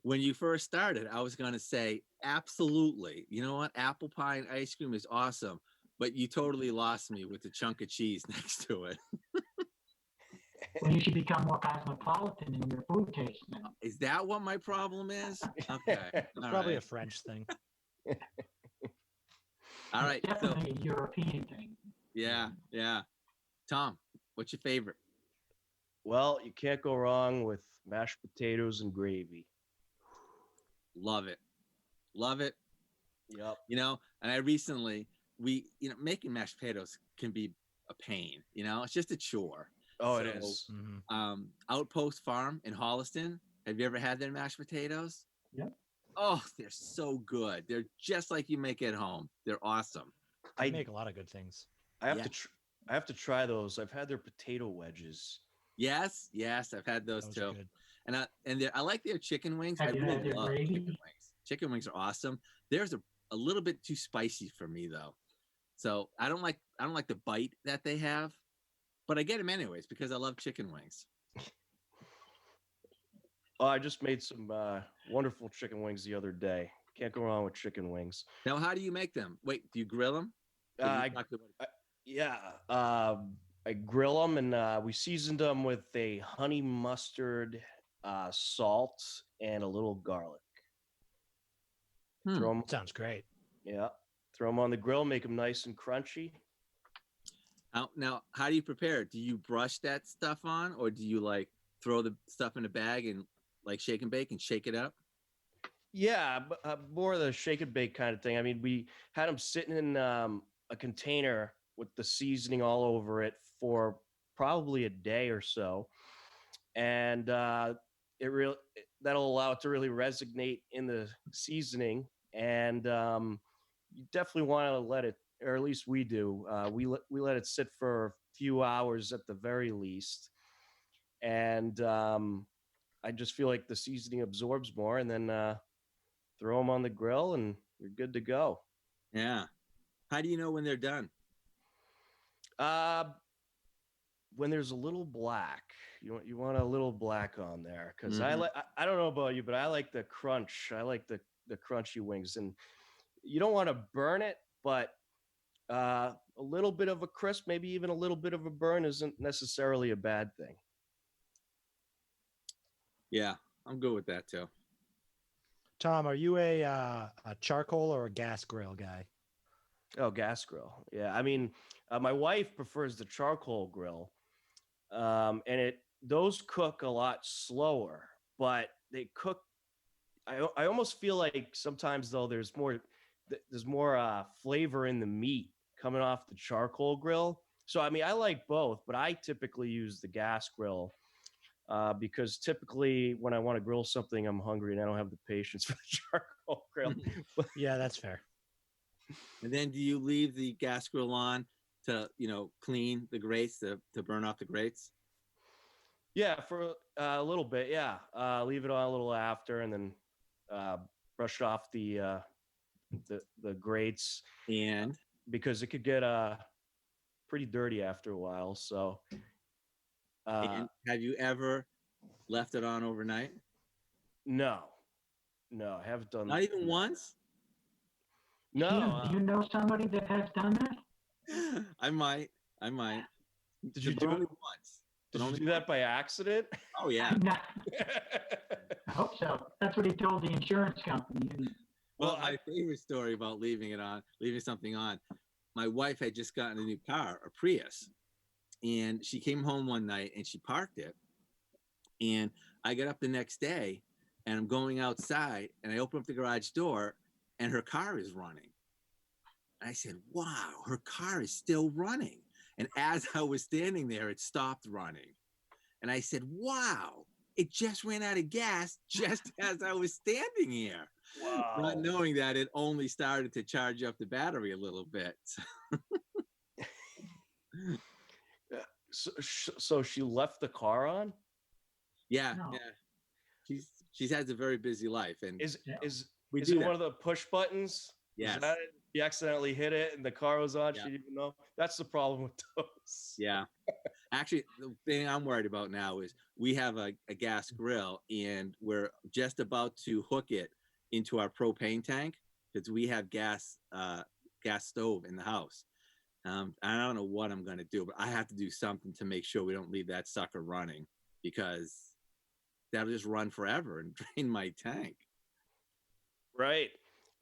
when you first started, I was going to say, absolutely. You know what? Apple pie and ice cream is awesome. But you totally lost me with the chunk of cheese next to it. Well, you should become more cosmopolitan in your food taste then. Is that what my problem is? Okay. It's All probably right. a French thing. All right. It's So, definitely a European thing. yeah. Tom, what's your favorite? Well, you can't go wrong with mashed potatoes and gravy. Love it. Love it. Yep. And I recently, making mashed potatoes can be a pain. It's just a chore. Oh, it So, is. Mhm. Outpost Farm in Holliston. Have you ever had their mashed potatoes? Yep. Oh, they're so good. They're just like you make at home. They're awesome. They I make a lot of good things. I have Yeah. I have to try those. I've had their potato wedges. Yes, I've had those Those too. are good. And I like their chicken wings. I Have you really had their love gravy? chicken wings. Chicken wings are awesome. There's a little bit too spicy for me though. So I don't like the bite that they have, but I get them anyways because I love chicken wings. Oh, I just made some wonderful chicken wings the other day. Can't go wrong with chicken wings. Now, how do you make them? Wait, do you grill them? Yeah, I grill them and we seasoned them with a honey mustard, salt, and a little garlic. Throw them, Sounds great. yeah, throw them on the grill, make them nice and crunchy. Now, how do you prepare it? Do you brush that stuff on, or do you like throw the stuff in a bag and like shake and bake and shake it up? Yeah, more of the shake and bake kind of thing. I mean, we had them sitting in a container with the seasoning all over it for probably a day or so, and that'll allow it to really resonate in the seasoning. And you definitely want to let it, or at least we do. We let it sit for a few hours at the very least, and I just feel like the seasoning absorbs more, and then throw them on the grill, and you're good to go. Yeah. How do you know when they're done? When there's a little black, you want a little black on there because Mhm. I don't know about you, but I like the crunch. I like the crunchy wings, and you don't want to burn it, but a little bit of a crisp, maybe even a little bit of a burn, isn't necessarily a bad thing. Yeah, I'm good with that too. Tom, are you a charcoal or a gas grill guy? Oh, gas grill. Yeah, I mean, my wife prefers the charcoal grill, and those cook a lot slower, but they cook. I almost feel like sometimes though there's more flavor in the meat coming off the charcoal grill. So I mean, I like both, but I typically use the gas grill because typically when I want to grill something, I'm hungry and I don't have the patience for the charcoal grill. Yeah, that's fair. And then do you leave the gas grill on to, clean the grates to burn off the grates? Yeah, for a little bit. Yeah, leave it on a little after, and then uh, brush off the grates And because it could get pretty dirty after a while. So and have you ever left it on overnight? no, no, I haven't done. Not even once? No, Steve, do you know somebody that has done that? I might. I might. did you But do only it? once. Did But you only do that by accident? Oh yeah. Not, I hope so. That's what he told the insurance company. Well, Well, my favorite story about leaving something on. My wife had just gotten a new car, a Prius, and she came home one night and she parked it. And I got up the next day and I'm going outside and I open up the garage door and her car is running. And I said, wow, her car is still running. And as I was standing there, it stopped running. And I said, wow, it just ran out of gas just as I was standing here. wow. Not knowing that it only started to charge up the battery a little bit. So she left the car on. Yeah, No. yeah. She's has a very busy life, and Is Yeah. is we is do it that. one of the push buttons? Yes. Is that it? You accidentally hit it and the car was on. Yeah. She didn't even know. That's the problem with those. Yeah. Actually, the thing I'm worried about now is we have a gas grill, and we're just about to hook it into our propane tank because we have gas stove in the house. I don't know what I'm gonna do, but I have to do something to make sure we don't leave that sucker running because that'll just run forever and drain my tank. Right.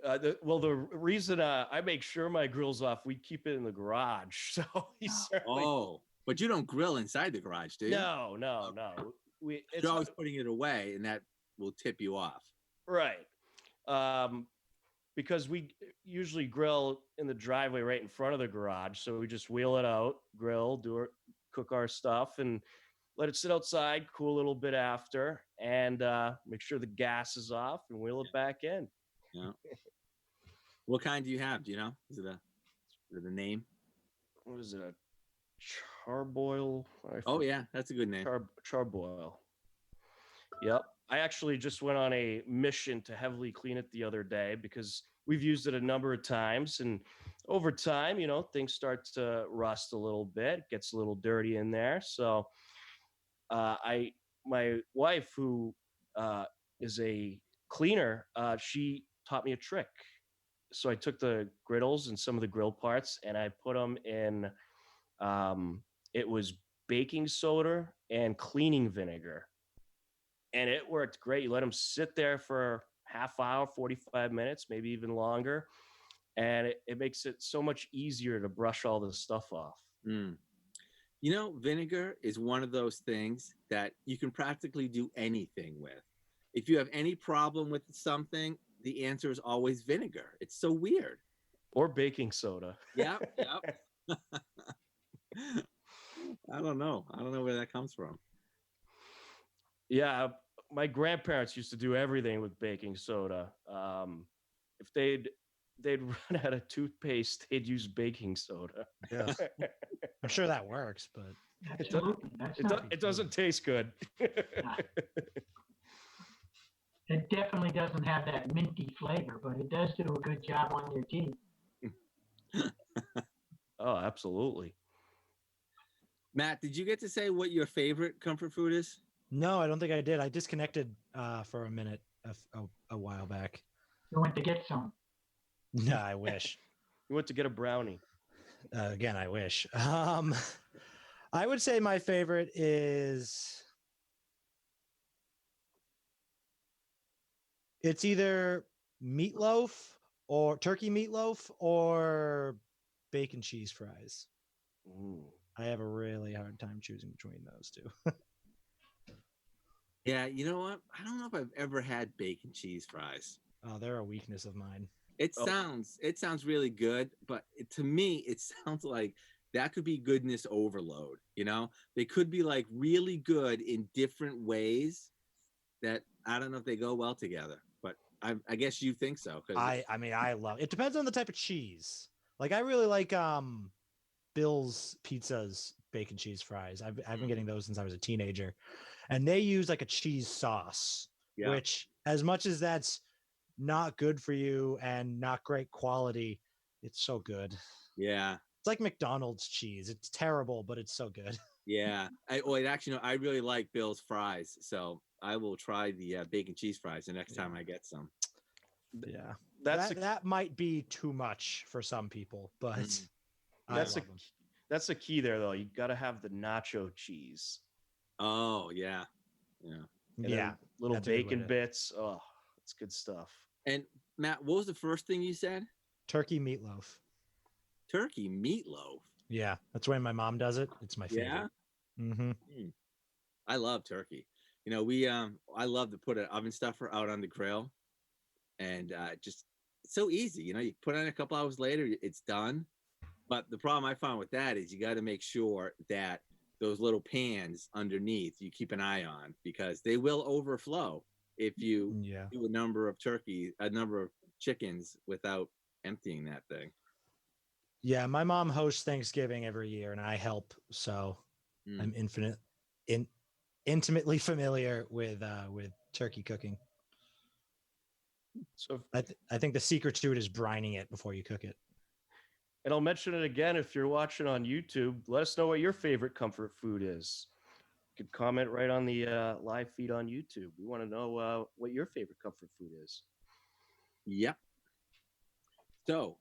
The reason I make sure my grill's off, we keep it in the garage. So we certainly. Oh, but you don't grill inside the garage, do you? No. It's You're always putting it away, and that will tip you off. right. Because we usually grill in the driveway right in front of the garage. So we just wheel it out, grill, cook our stuff, and let it sit outside, cool a little bit after, and make sure the gas is off and wheel it back in. Yeah. What kind do you have? Do you know? Is it the name? What is it? A charboil? Oh yeah, that's a good name. Charboil. Yep. I actually just went on a mission to heavily clean it the other day because we've used it a number of times, and over time, things start to rust a little bit, gets a little dirty in there. So my wife, who is a cleaner, she taught me a trick. So I took the griddles and some of the grill parts and I put them in, it was baking soda and cleaning vinegar. And it worked great. You let them sit there for half hour, 45 minutes, maybe even longer. And it makes it so much easier to brush all this stuff off. Mm. Vinegar is one of those things that you can practically do anything with. If you have any problem with something, the answer is always vinegar. It's so weird. Or baking soda. Yep. I don't know where that comes from. Yeah, my grandparents used to do everything with baking soda. If they'd run out of toothpaste, they'd use baking soda. Yeah. I'm sure that works, but Absolutely. It doesn't taste good. It definitely doesn't have that minty flavor, but it does do a good job on your teeth. Oh, absolutely. Matt, did you get to say what your favorite comfort food is? no, I don't think I did. I disconnected for a minute a while back. You went to get some. No, I wish. You went to get a brownie. Again, I wish. I would say my favorite is it's either meatloaf or turkey meatloaf or bacon cheese fries. Ooh. I have a really hard time choosing between those two. Yeah, you know what? I don't know if I've ever had bacon cheese fries. Oh, they're a weakness of mine. It Oh. sounds really good, but to me, it sounds like that could be goodness overload. They could be like really good in different ways that I don't know if they go well together, but I guess you think so. I mean, I love it. Depends on the type of cheese. Like I really like Bill's Pizza's bacon cheese fries. I've been getting those since I was a teenager, and they use like a cheese sauce, Yeah. which as much as that's not good for you and not great quality, it's so good. Yeah. It's like McDonald's cheese. It's terrible, but it's so good. Yeah. Actually, no, I really like Bill's fries, so I will try the bacon cheese fries the next time I get some. Yeah, That's that might be too much for some people, but Mm. I that's love a them. that's the key there though. You got to have the nacho cheese. Oh yeah, yeah. And Yeah, then little that's a good way bacon to- bits. Oh, it's good stuff. And Matt, what was the first thing you said? turkey meatloaf. Turkey meatloaf. Yeah, that's the way my mom does it. It's my Yeah. favorite. Mm-hmm. I love turkey. I love to put an oven stuffer out on the grill, and just it's so easy. You put it on a couple hours later, it's done. But the problem I found with that is you got to make sure that those little pans underneath you keep an eye on, because they will overflow if you Yeah. do a number of chickens without emptying that thing. Yeah, my mom hosts Thanksgiving every year, and I help, so Mm. I'm intimately familiar with turkey cooking. So, I think the secret to it is brining it before you cook it. and I'll mention it again if you're watching on YouTube. Let us know what your favorite comfort food is. You could comment right on the live feed on YouTube. We want to know what your favorite comfort food is. Yep. So,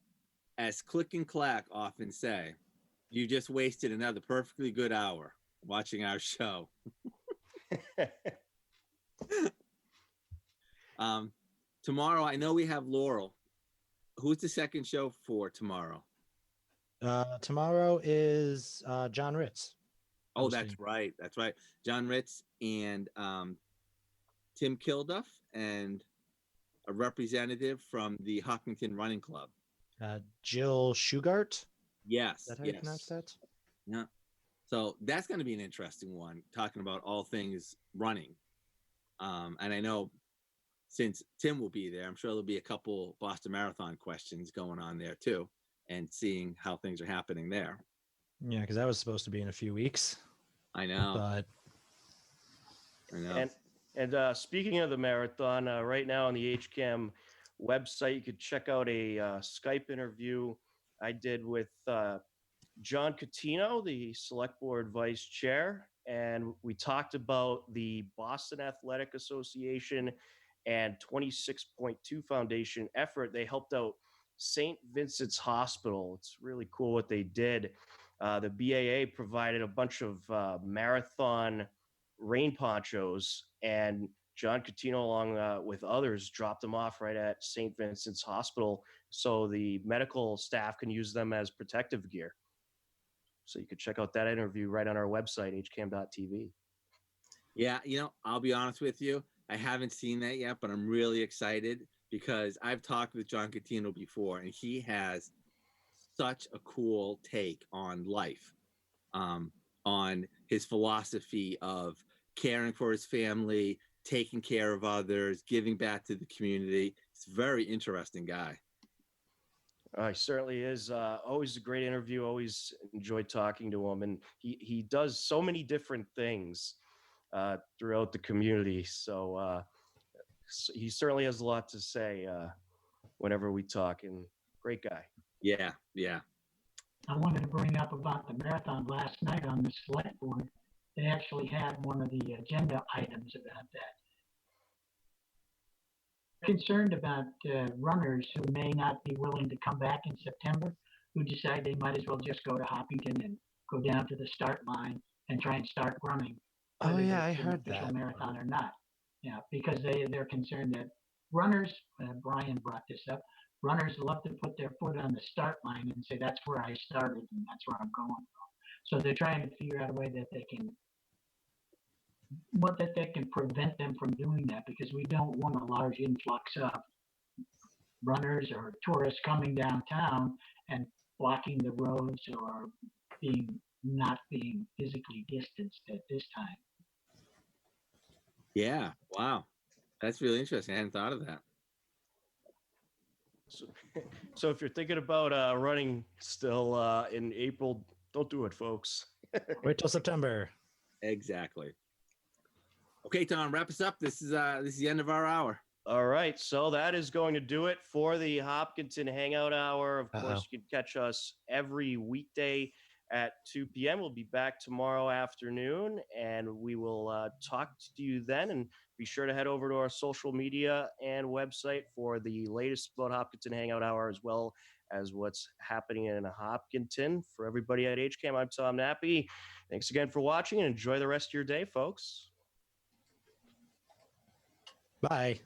as Click and Clack often say, you just wasted another perfectly good hour watching our show. Tomorrow, I know we have Laurel. Who's the second show for tomorrow? Tomorrow is John Ritz. Oh, hosting. that's right. That's right. John Ritz and Tim Kilduff and a representative from the Hopkinton Running Club. Jill Shugart. Yes. Is that how you pronounce that? Yeah. So that's going to be an interesting one, talking about all things running. And I know since Tim will be there, I'm sure there'll be a couple Boston Marathon questions going on there too, and seeing how things are happening there. Yeah, because that was supposed to be in a few weeks. I know. But I know. And speaking of the marathon, right now on the HCAM website, you could check out a Skype interview I did with John Catino, the select board vice chair. And we talked about the Boston Athletic Association and 26.2 Foundation effort. They helped out St. Vincent's Hospital. It's really cool what they did. The BAA provided a bunch of marathon rain ponchos, and John Catino, along with others, dropped them off right at St. Vincent's Hospital so the medical staff can use them as protective gear. So you could check out that interview right on our website, hcam.tv. Yeah, I'll be honest with you. I haven't seen that yet, but I'm really excited because I've talked with John Catino before, and he has such a cool take on life, on his philosophy of caring for his family, taking care of others, giving back to the community. He's a very interesting guy. He certainly is. Always a great interview. Always enjoyed talking to him. And he does so many different things throughout the community. So he certainly has a lot to say whenever we talk. And great guy. Yeah, yeah. I wanted to bring up about the marathon last night on the select board. They actually had one of the agenda items about that. Concerned about runners who may not be willing to come back in September, who decide they might as well just go to Hopkinton and go down to the start line and try and start running. Oh, whether yeah, I it's an heard official that. marathon or not. Yeah, because they're concerned that runners, Brian brought this up, runners love to put their foot on the start line and say, that's where I started and that's where I'm going. So they're trying to figure out a way that they can prevent them from doing that, because we don't want a large influx of runners or tourists coming downtown and blocking the roads or not being physically distanced at this time. Yeah. Wow. That's really interesting. I hadn't thought of that. So if you're thinking about running still in April Don't do it, folks. Wait till September. Exactly. Okay, Tom, wrap us up. This is the end of our hour. All right, so that is going to do it for the Hopkinton Hangout Hour. Of course, you can catch us every weekday at 2 p.m. We'll be back tomorrow afternoon, and we will talk to you then. And be sure to head over to our social media and website for the latest about Hopkinton Hangout Hour, as well as what's happening in Hopkinton. For everybody at HCAM, I'm Tom Nappy. Thanks again for watching, and enjoy the rest of your day, folks. Bye.